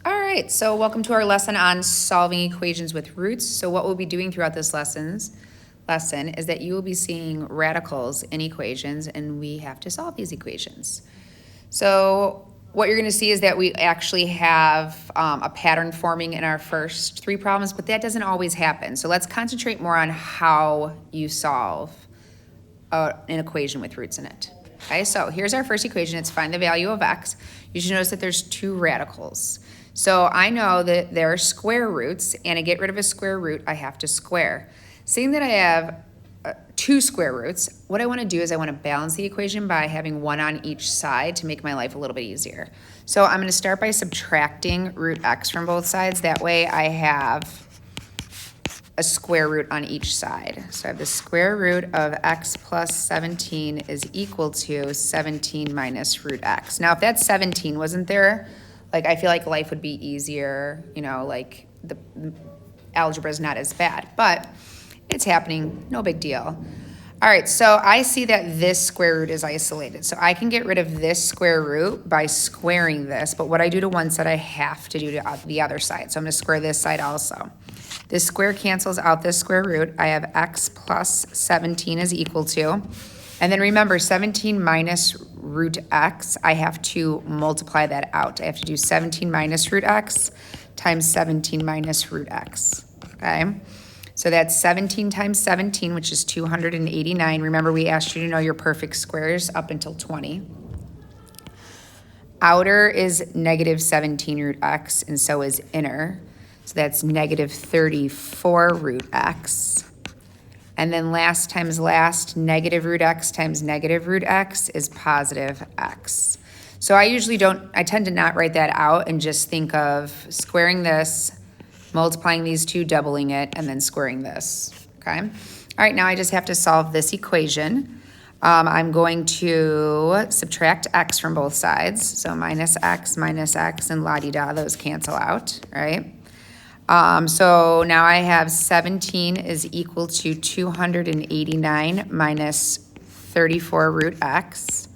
All right, so welcome to our lesson on solving equations with roots. So what we'll be doing throughout this lesson is that you will be seeing radicals in equations, and we have to solve these equations. So what you're going to see is that we actually have a pattern forming in our first three problems, but that doesn't always happen. So let's concentrate more on how you solve an equation with roots in it. Okay, so here's our first equation. It's find the value of x. You should notice that there's two radicals. So I know that there are square roots, and to get rid of a square root, I have to square. Seeing that I have two square roots, what I want to do is I want to balance the equation by having one on each side to make my life a little bit easier. So I'm going to start by subtracting root x from both sides. That way I have a square root on each side. So I have the square root of x plus 17 is equal to 17 minus root x. Now, if that 17 wasn't there, like I feel like life would be easier, you know, like the algebra is not as bad, but it's happening, no big deal. All right, so I see that this square root is isolated. So I can get rid of this square root by squaring this, but what I do to one side, I have to do to the other side. So I'm gonna square this side also. This square cancels out this square root. I have x plus 17 is equal to, and then remember 17 minus root x, I have to multiply that out. I have to do 17 minus root x times 17 minus root x, okay? So that's 17 times 17, which is 289. Remember, we asked you to know your perfect squares up until 20. Outer is negative 17 root x, and so is inner. So that's negative 34 root x. And then last times last, negative root x times negative root x is positive x. So I tend to not write that out and just think of squaring this, multiplying these two, doubling it, and then squaring this, okay? All right, now I just have to solve this equation. I'm going to subtract x from both sides. So minus x, and la-di-da, those cancel out, right? So now I have 17 is equal to 289 minus 34 root x.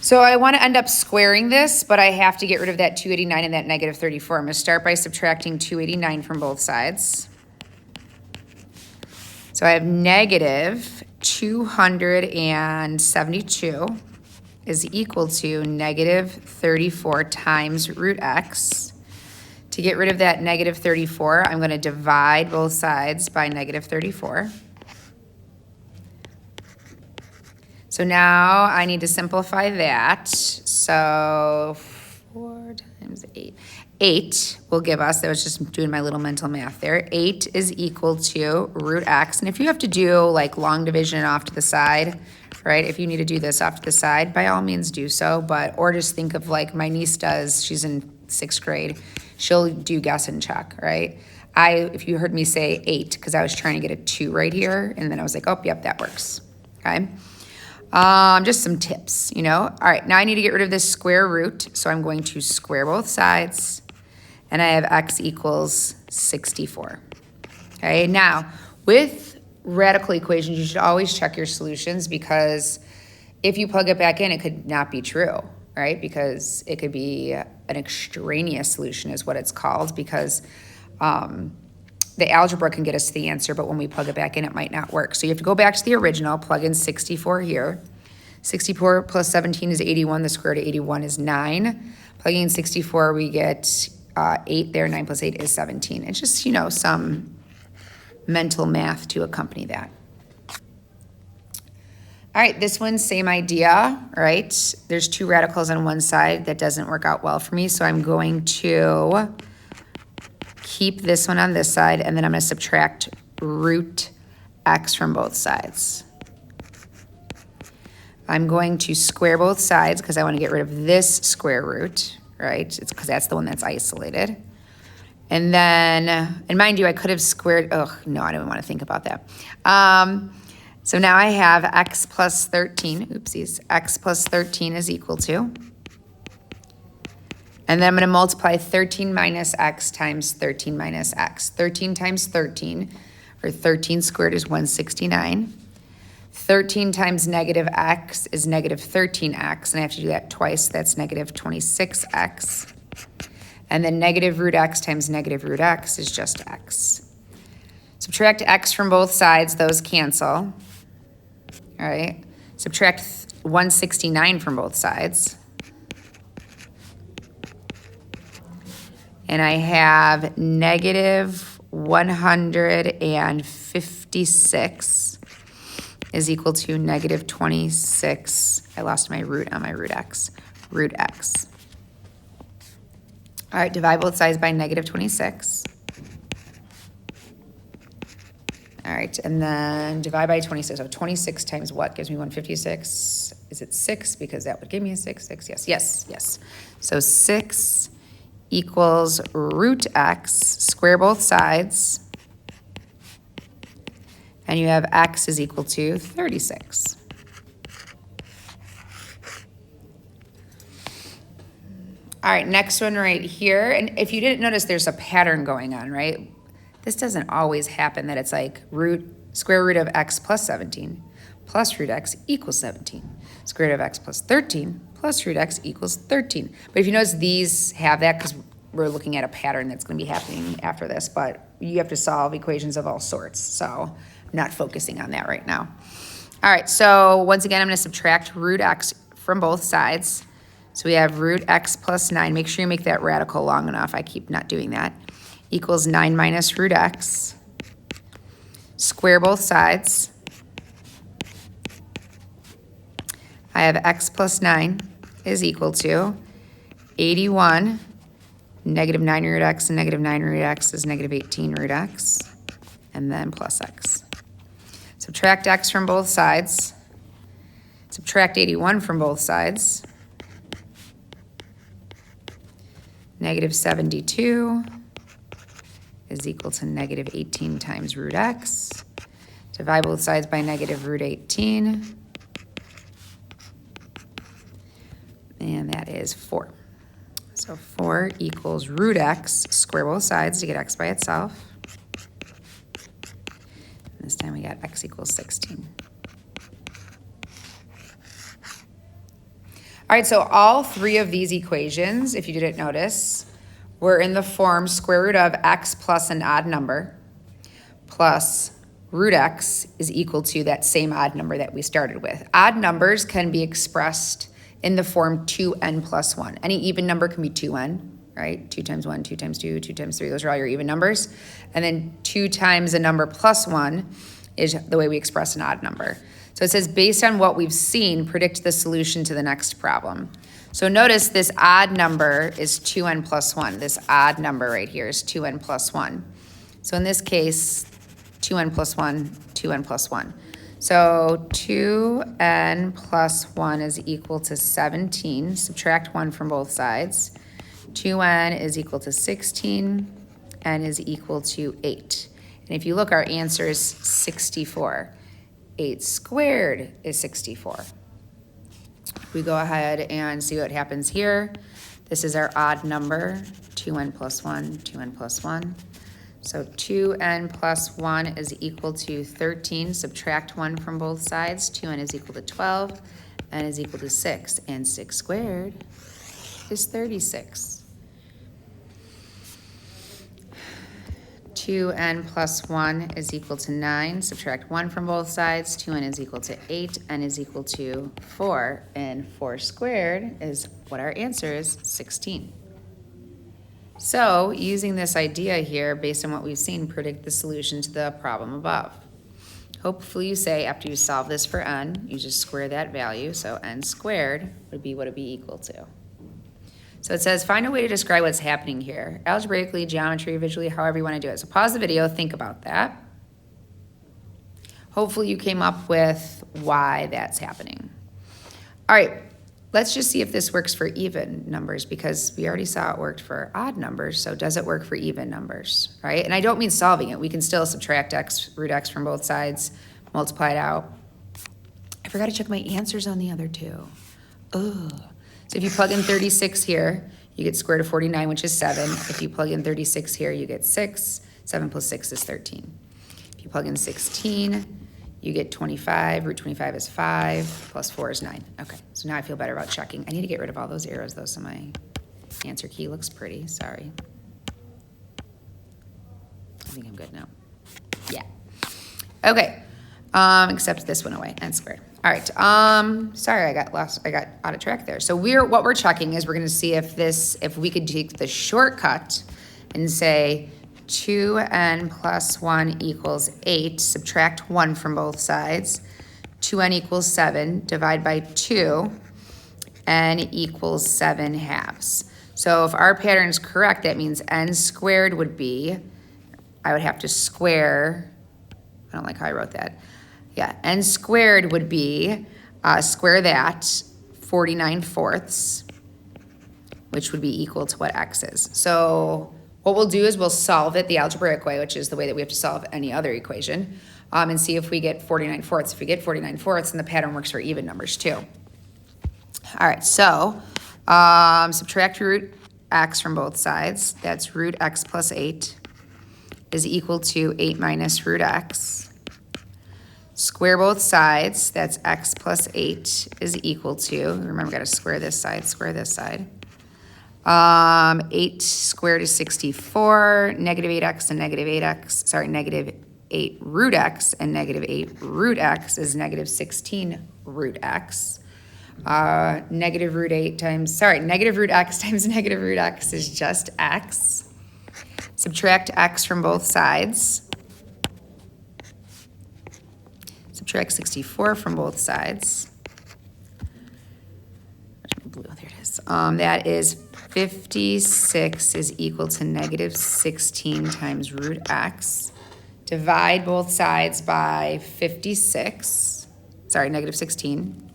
So I want to end up squaring this, but I have to get rid of that 289 and that negative 34. I'm going to start by subtracting 289 from both sides. So I have negative 272 is equal to negative 34 times root x. To get rid of that negative 34, I'm going to divide both sides by negative 34. So now I need to simplify that. So 4 times 8. 8 will give us, that was just doing my little mental math there, 8 is equal to root x. And if you have to do like long division off to the side, right, if you need to do this off to the side, by all means do so. Or just think of like my niece does, she's in 6th grade. She'll do guess and check, right? If you heard me say 8, because I was trying to get a 2 right here, and then I was like, oh, yep, that works, okay? Just some tips, you know? All right, now I need to get rid of this square root, so I'm going to square both sides, and I have x equals 64, okay? Now, with radical equations, you should always check your solutions, because if you plug it back in, it could not be true, right? Because it could be an extraneous solution is what it's called, because the algebra can get us to the answer, but when we plug it back in, it might not work. So you have to go back to the original, plug in 64 here. 64 plus 17 is 81. The square root of 81 is 9. Plugging in 64, we get 8 there. 9 plus 8 is 17. It's just, you know, some mental math to accompany that. All right, this one, same idea, right? There's two radicals on one side. That doesn't work out well for me, so I'm going to keep this one on this side, and then I'm going to subtract root x from both sides. I'm going to square both sides because I want to get rid of this square root, right? It's because that's the one that's isolated. And then, and mind you, I could have squared, oh, no, I don't even want to think about that. So now I have x plus 13, oopsies, x plus 13 is equal to, and then I'm going to multiply 13 minus x times 13 minus x. 13 times 13, or 13 squared is 169. 13 times negative x is negative 13x, and I have to do that twice. That's negative 26x. And then negative root x times negative root x is just x. Subtract x from both sides, those cancel. All right, subtract 169 from both sides. And I have negative 156 is equal to negative 26. I lost my root on my root x. Root x. All right, divide both sides by negative 26. All right, and then divide by 26. So 26 times what gives me 156? Is it 6? Because that would give me a 6. 6, yes. So 6 equals root x. Square both sides. And you have x is equal to 36. All right, next one right here. And if you didn't notice, there's a pattern going on, right? This doesn't always happen that it's like square root of x plus 17 plus root x equals 17. Square root of x plus 13 plus root x equals 13. But if you notice, these have that because we're looking at a pattern that's going to be happening after this, but you have to solve equations of all sorts. So I'm not focusing on that right now. All right, so once again, I'm going to subtract root x from both sides. So we have root x plus 9. Make sure you make that radical long enough. I keep not doing that. Equals 9 minus root x. Square both sides. I have x plus 9 is equal to 81. Negative 9 root x and negative 9 root x is negative 18 root x. And then plus x. Subtract x from both sides. Subtract 81 from both sides. Negative 72 is equal to negative 18 times root x. Divide both sides by negative root 18. And that is 4. So 4 equals root x. Square both sides to get x by itself. And this time we got x equals 16. All right, so all three of these equations, if you didn't notice, were in the form square root of x plus an odd number plus root x is equal to that same odd number that we started with. Odd numbers can be expressed in the form 2n plus 1. Any even number can be 2n, right? 2 times 1, 2 times 2, 2 times 3, those are all your even numbers. And then 2 times a number plus 1 is the way we express an odd number. So it says, based on what we've seen, predict the solution to the next problem. So notice this odd number is 2n plus 1. This odd number right here is 2n plus 1. So in this case, 2n plus 1, 2n plus 1. So 2n plus 1 is equal to 17. Subtract 1 from both sides. 2n is equal to 16. N is equal to 8. And if you look, our answer is 64. 8 squared is 64. We go ahead and see what happens here. This is our odd number, 2n plus 1, 2n plus 1. So 2n plus 1 is equal to 13. Subtract 1 from both sides. 2n is equal to 12. N is equal to 6. And 6 squared is 36. 2n plus 1 is equal to 9. Subtract 1 from both sides. 2n is equal to 8. N is equal to 4. And 4 squared is what our answer is, 16. So using this idea here, based on what we've seen, predict the solution to the problem above. Hopefully you say after you solve this for n, you just square that value. So n squared would be what it would be equal to. So it says, find a way to describe what's happening here. Algebraically, geometry, visually, however you want to do it. So pause the video, think about that. Hopefully you came up with why that's happening. All right, let's just see if this works for even numbers because we already saw it worked for odd numbers. So does it work for even numbers, right? And I don't mean solving it. We can still subtract x, root x from both sides, multiply it out. I forgot to check my answers on the other two. Ugh. So if you plug in 36 here, you get square root of 49, which is 7. If you plug in 36 here, you get 6. 7 plus 6 is 13. If you plug in 16, you get 25. Root 25 is 5, plus 4 is 9. Okay, so now I feel better about checking. I need to get rid of all those arrows, though, so my Answer key looks pretty, sorry. I think I'm good now. Yeah. Okay. Except this went away, n squared. All right. Sorry, I got out of track there. So what we're checking is we're going to see if we could take the shortcut and say 2n plus 1 equals 8, subtract 1 from both sides. 2n equals 7, divide by 2, n equals 7 halves. So if our pattern is correct, that means n squared would be, I would have to square, I don't like how I wrote that. Yeah, n squared would be, square that, 49 fourths, which would be equal to what x is. So what we'll do is we'll solve it the algebraic way, which is the way that we have to solve any other equation, and see if we get 49 fourths. If we get 49 fourths, then the pattern works for even numbers too. All right, so subtract root x from both sides. That's root x plus 8 is equal to 8 minus root x. Square both sides. That's x plus 8 is equal to, remember, we got to square this side, square this side. 8 squared is 64, negative 8x and negative 8x, sorry, negative 8 root x and negative 8 root x is negative 16 root x. Negative root x times negative root x is just x. Subtract x from both sides. Subtract 64 from both sides. Where's my blue? There it is. That is 56 is equal to negative 16 times root x. Divide both sides by 56. Sorry, negative 16.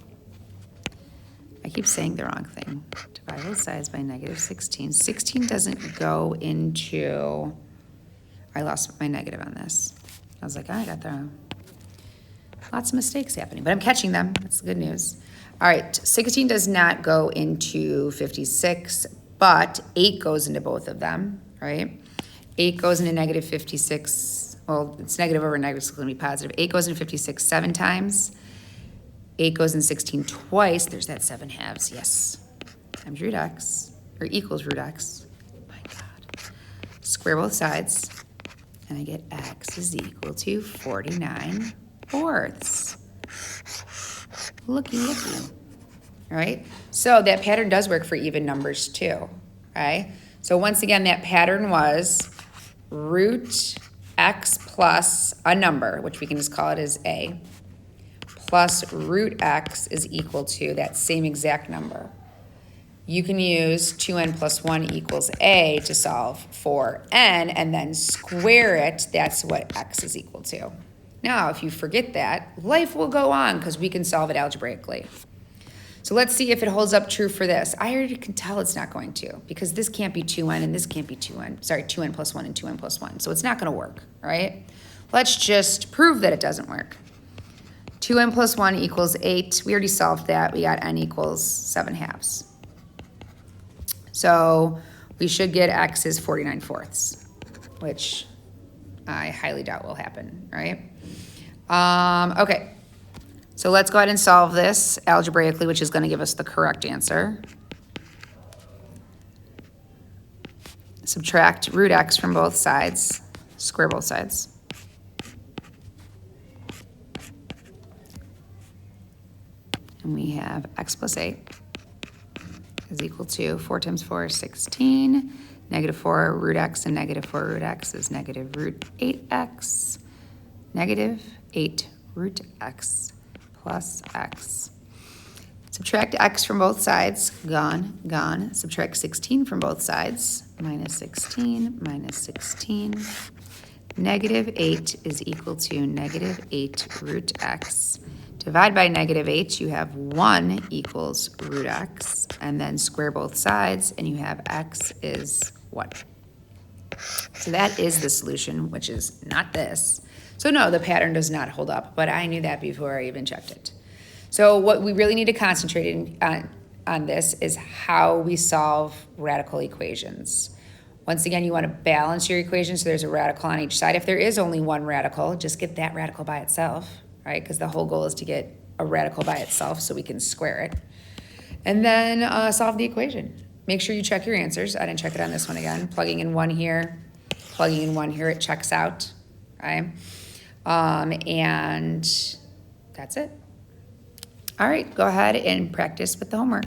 I keep saying the wrong thing. Divide both sides by negative 16. 16 doesn't go into, I lost my negative on this. I was like, I got the, lots of mistakes happening, but I'm catching them. That's the good news. All right, 16 does not go into 56, but 8 goes into both of them, right? 8 goes into negative 56. Well, it's negative over negative, so it's going to be positive. 8 goes into 56 7 times. 8 goes in 16 twice. There's that 7 halves, yes. Times root x, or equals root x. My God. Square both sides, and I get x is equal to 49 fourths. Looky, looky. All right? So that pattern does work for even numbers too, right? So once again, that pattern was root x plus a number, which we can just call it as a, plus root x is equal to that same exact number. You can use 2n plus 1 equals a to solve for n and then square it. That's what x is equal to. Now, if you forget that, life will go on because we can solve it algebraically. So let's see if it holds up true for this. I already can tell it's not going to because this can't be 2n and this can't be 2n plus 1 and 2n plus 1. So it's not going to work, all right? Let's just prove that it doesn't work. 2n plus 1 equals 8. We already solved that. We got n equals 7 halves. So we should get x is 49 fourths, which I highly doubt will happen, right? Okay, so let's go ahead and solve this algebraically, which is going to give us the correct answer. Subtract root x from both sides, square both sides. And we have x plus 8 is equal to 4 times 4 is 16. Negative 4 root x and negative 4 root x is negative root 8x. Negative 8 root x plus x. Subtract x from both sides. Gone, gone. Subtract 16 from both sides. Minus 16, minus 16. Negative 8 is equal to negative 8 root x. Divide by negative 8, you have 1 equals root x, and then square both sides, and you have x is what? So that is the solution, which is not this. So no, the pattern does not hold up, but I knew that before I even checked it. So what we really need to concentrate on this is how we solve radical equations. Once again, you want to balance your equation so there's a radical on each side. If there is only one radical, just get that radical by itself, right? Because the whole goal is to get a radical by itself so we can square it. And then solve the equation. make sure you check your answers. I didn't check it on this one again. Plugging in 1 here, plugging in 1 here, it checks out, okay? And that's it. All right, go ahead and practice with the homework.